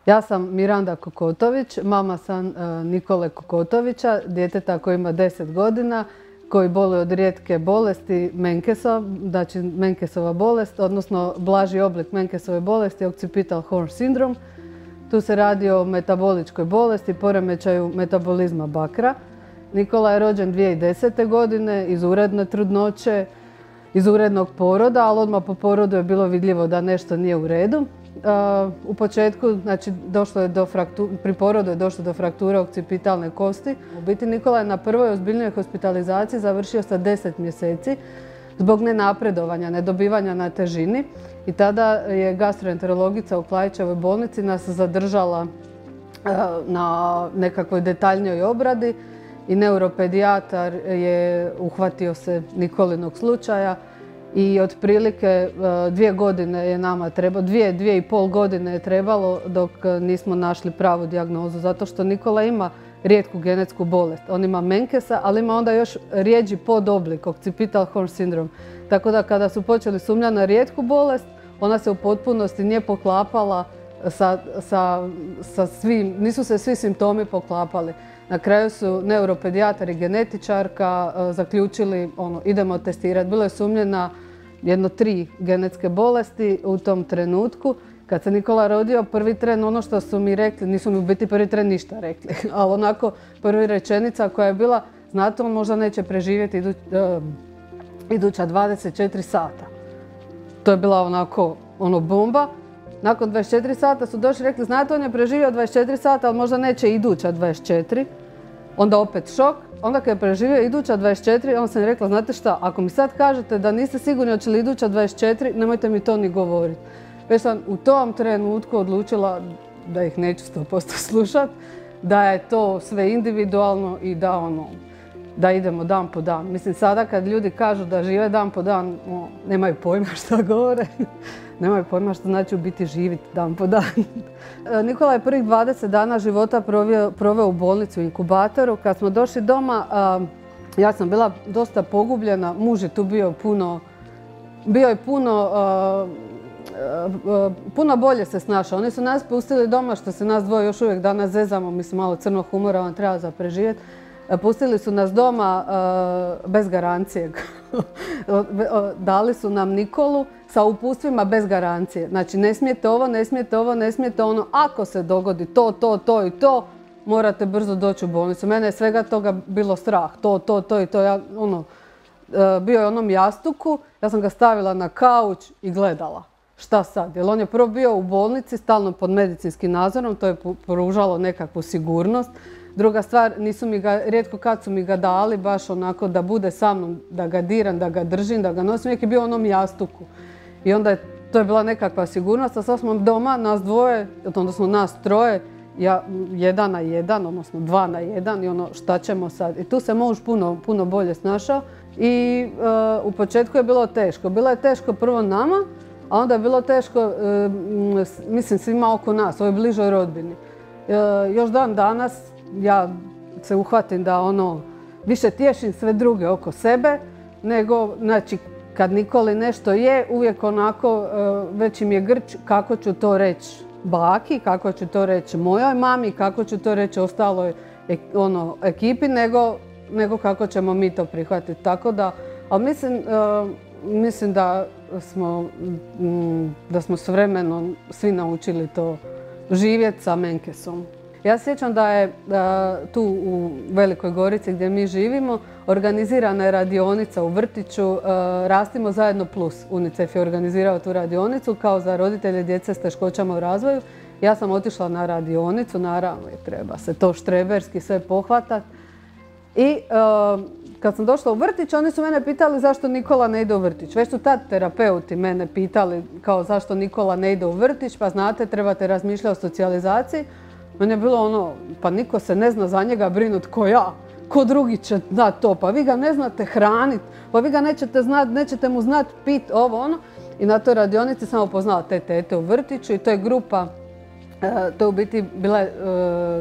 Ja sam Miranda Kokotović, mama sam Nikole Kokotovića, djeteta koji ima 10 godina, koji boluje od rijetke bolesti Menkesa, znači Menkesova bolest, odnosno blaži oblik Menkesove bolesti, occipital horn syndrome. Tu se radi o metaboličkoj bolesti, poremećaju metabolizma bakra. Nikola je rođen 2010. godine iz uredne trudnoće, iz urednog poroda, ali odmah po porodu je bilo vidljivo da nešto nije u redu. U početku, znači, pri porodu je došlo do frakture okcipitalne kosti. U biti Nikola je na prvoj ozbiljnoj hospitalizaciji završio sa 10 mjeseci zbog nenapredovanja, nedobivanja na težini. I tada je gastroenterologica u Klaićevoj bolnici nas zadržala na nekakvoj detaljnijoj obradi i neuropedijatar je uhvatio se Nikolinog slučaja i otprilike 2 godine je nama trebalo, 2,5 godine je trebalo dok nismo našli pravu dijagnozu, zato što Nikola ima rijetku genetsku bolest. On ima Menkesa, ali ima onda još rijeđi podoblik, occipital horn syndrome. Tako da kada su počeli sumnjati na rijetku bolest, ona se u potpunosti nije poklapala sa svim, nisu se svi simptomi poklapali. Na kraju su neuropedijatar i genetičarka zaključili idemo testirati. Bilo je sumnje na jedno 3 genetske bolesti u tom trenutku. Kad se Nikola rodio, prvi tren ono što su mi rekli, nisu mi u biti prvi tren ništa rekli, ali onako prvi rečenica koja je bila, znate, on možda neće preživjeti iduća 24 sata. To je bila onako bomba. Nakon 24 sata su došli i rekli, znate, on je preživio 24 sata, ali možda neće iduća 24. Onda opet šok. Onda kad je preživio iduća 24, onda sam rekla, znate šta, ako mi sad kažete da niste sigurni hoće li iduća 24, nemojte mi to ni govoriti. Već sam u tom trenutku odlučila da ih neću 100% slušati, da je to sve individualno i da idemo dan po dan. Mislim, sada kad ljudi kažu da žive dan po dan, nemaju pojma šta govore. Nemaju pojma što znači u biti živjeti dan po dan. Nikola je prvih 20 dana života proveo u bolnici u inkubatoru. Kad smo došli doma, ja sam bila dosta pogubljena. Muž je tu bio puno bolje se snašao. Oni su nas pustili doma, što se nas dvoje još uvijek danas zezamo. Mislim, malo crnog humora vam treba za preživjeti. Pustili su nas doma bez garancije. Dali su nam Nikolu sa uputstvima bez garancije. Znači, ne smijete ovo, ne smijete ovo, ne smijete ono. Ako se dogodi to i to, morate brzo doći u bolnicu. Mene je svega toga bilo strah. To i to. Ja, bio je u onom jastuku, ja sam ga stavila na kauč i gledala. Šta sad? Jer on je prvo bio u bolnici, stalno pod medicinskim nadzorom, to je pružalo nekakvu sigurnost. Druga stvar, rijetko kad su mi ga dali baš onako da bude sa mnom, da ga diram, da ga držim, da ga nosim. Uvijek je bio u onom jastuku. I onda to je bila nekakva sigurnost, a sad smo doma, nas dvoje, odnosno nas troje, 1 na 1, odnosno 2 na 1 i šta ćemo sad. I tu se muž puno bolje snašao i u početku je bilo teško. Bilo je teško prvo nama, a onda je bilo teško, mislim, svima oko nas, ovoj bližoj rodbini. Još dan danas ja se uhvatim da više tješim sve druge oko sebe, nego, znači, kad Nikoli nešto je, uvijek onako već im je grč kako ću to reći baki, kako ću to reći mojoj mami, kako ću to reći ostaloj ekipi, nego kako ćemo mi to prihvatiti. Tako da, ali mislim da smo s vremenom svi naučili to živjeti sa Menkesom. Ja se sjećam da je tu u Velikoj Gorici gdje mi živimo organizirana je radionica u vrtiću Rastimo zajedno plus. UNICEF je organizirao tu radionicu kao za roditelje djece s teškoćama u razvoju. Ja sam otišla na radionicu, naravno treba se to štreberski sve pohvatati. I kad sam došla u vrtić, oni su mene pitali zašto Nikola ne ide u vrtić. Već su tad terapeuti mene pitali kao zašto Nikola ne ide u vrtić, pa znate, trebate razmišljati o socijalizaciji. Meni je bilo pa niko se ne zna za njega brinut ko ja. Ko drugi će znati to, pa vi ga ne znate hraniti, pa vi ga nećete mu znati pit, I na toj radionici sam upoznala te tete u vrtiću i to je grupa, to je u biti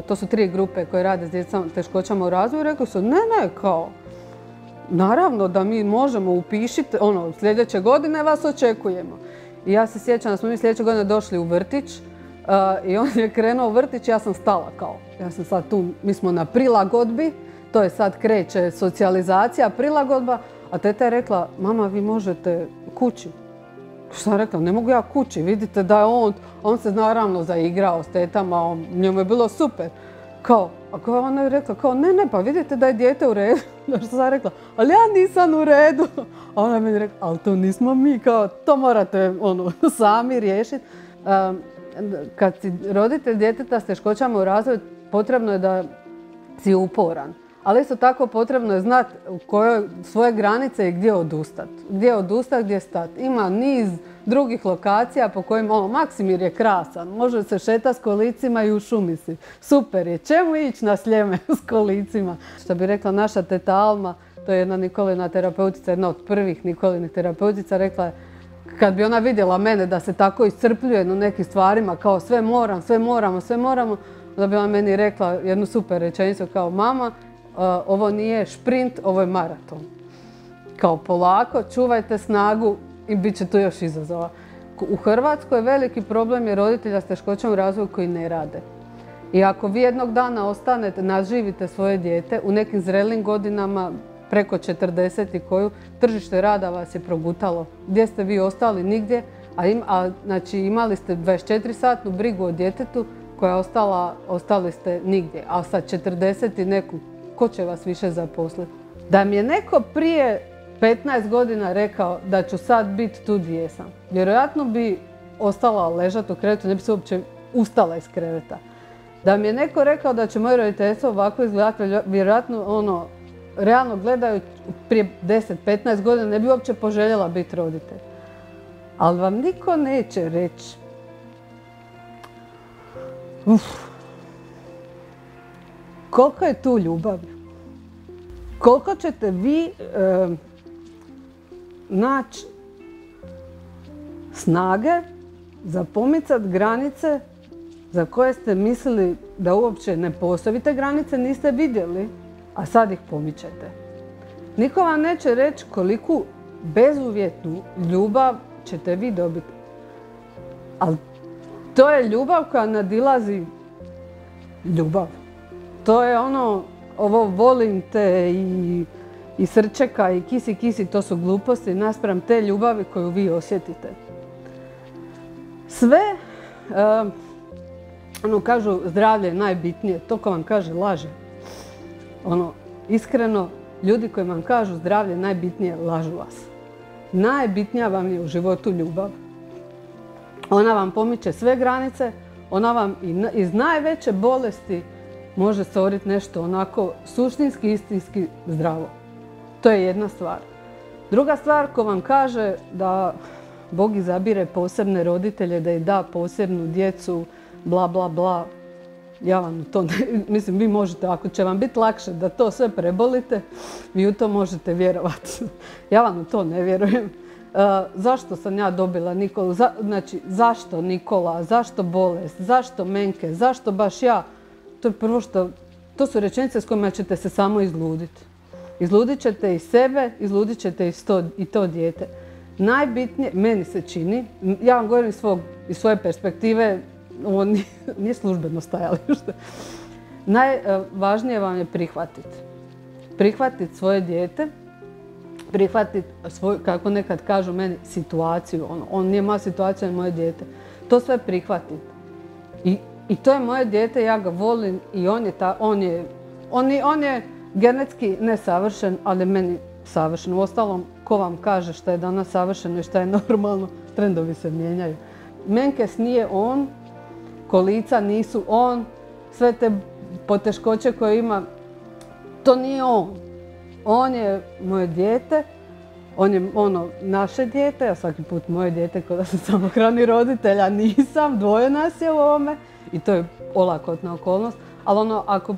to su 3 grupe koje rade s djecom teškoćama u razvoju. Rekli su, ne, kao, naravno da mi možemo upišiti, sljedeće godine vas očekujemo. I ja se sjećam da smo mi sljedeće godine došli u vrtić. I on je krenuo u vrtić, ja sam stala kao. Ja sam sad tu, mi smo na prilagodbi, to je sad kreće socijalizacija, prilagodba, a teta je rekla, mama vi možete kući. Što sam rekla, ne mogu ja kući, vidite da je on se naravno zaigrao s tetama, njemu je bilo super. Kao, a ona je rekla, kao ne, pa vidite da je dijete u redu. Što sam rekla, ali ja nisam u redu. A ona mi je rekla, ali to nismo mi, kao to morate sami riješiti. Kad si roditelj djeteta s teškoćama u razvoju, potrebno je da si uporan. Ali isto tako potrebno je znati u kojoj svoje granice i gdje odustati. Gdje odustati, gdje stati. Ima niz drugih lokacija po kojima, Maksimir je krasan, može se šetati s kolicima i u šumi si. Super je, čemu ići na Sljeme s kolicima? Što bi rekla naša teta Alma, to je jedna Nikolina terapeutica, jedna od prvih Nikolinih terapeutica, rekla je, kad bi ona vidjela mene da se tako iscrpljuje na nekim stvarima, kao sve moramo, da bi ona meni rekla jednu super rečenicu kao mama, ovo nije šprint, ovo je maraton. Kao polako, čuvajte snagu i bit će tu još izazova. U Hrvatskoj veliki problem je roditelja s teškoćama u razvoju koji ne rade. I ako vi jednog dana ostanete, nadživite svoje dijete, u nekim zrelim godinama, preko 40 i koju, tržište rada vas je progutalo. Gdje ste vi ostali? Nigdje. Znači imali ste 24-satnu brigu o djetetu koja je ostali ste nigdje. A sa 40 i neku, ko će vas više zaposliti? Da mi je neko prije 15 godina rekao da ću sad biti tu gdje jesam, vjerojatno bi ostala ležati u krevetu, ne bi se uopće ustala iz kreveta. Da mi je neko rekao da će moje roditeljstvo ovako izgledati, vjerojatno realno gledaju prije 10-15 godina ne bi uopće poželjela biti roditelj. Ali vam niko neće reći koliko je tu ljubavi. Koliko ćete vi naći snage za pomicati granice za koje ste mislili da uopće ne postoje. Vi te granice niste vidjeli, a sad ih pomičete. Niko vam neće reći koliku bezuvjetnu ljubav ćete vi dobiti. Ali to je ljubav koja nadilazi ljubav. To je ovo volim te i srčeka i kisi, to su gluposti naspram te ljubavi koju vi osjetite. Sve, kažu zdravlje je najbitnije, to ko vam kaže laže. Iskreno, ljudi koji vam kažu zdravlje je najbitnije, lažu vas. Najbitnija vam je u životu ljubav. Ona vam pomiče sve granice, ona vam iz najveće bolesti može stvoriti nešto onako suštinski, istinski zdravo. To je jedna stvar. Druga stvar, ko vam kaže da Bog izabire posebne roditelje, da ih da posebnu djecu, bla, bla, bla, ja vam to ne, mislim, vi možete, ako će vam biti lakše da to sve prebolite, vi u to možete vjerovati. Ja vam u to ne vjerujem. Zašto sam ja dobila Nikolu? Znači, zašto Nikola? Zašto bolest? Zašto Menke? Zašto baš ja? To je prvo što, to su rečenice s kojima ćete se samo izluditi. Izludit ćete i sebe, izludit ćete i to dijete. Najbitnije, meni se čini, ja vam govorim iz svoje perspektive, ovo nije službeno stajalište. Najvažnije vam je prihvatiti. Prihvatiti svoje dijete, prihvatiti svoju, kako nekad kažu meni, situaciju. On nije moja situacija, on je moje dijete. To sve prihvatiti. I to je moje dijete, ja ga volim i on je genetski nesavršen, ali meni savršen. Uostalom, ko vam kaže šta je danas savršeno i šta je normalno, trendovi se mijenjaju. Menkes nije on, kolica nisu on, sve te poteškoće koje ima, to nije on. On je moje dijete, on je naše dijete, ja svaki put moje dijete kao da sam samohrani roditelj, a nisam, dvoje nas je u ovome i to je olakotna okolnost, ali ako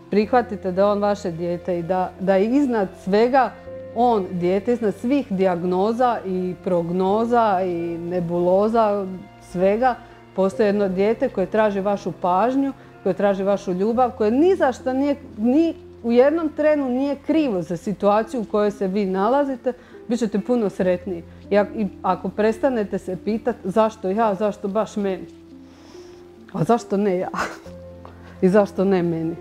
prihvatite da je on vaše dijete i da je iznad svega on dijete, iznad svih dijagnoza i prognoza i nebuloza, svega, postoji jedno dijete koje traži vašu pažnju, koje traži vašu ljubav, koje ni za što ni u jednom trenu nije krivo za situaciju u kojoj se vi nalazite, bit ćete puno sretniji. I ako prestanete se pitati zašto ja, zašto baš meni. A zašto ne ja? I zašto ne meni?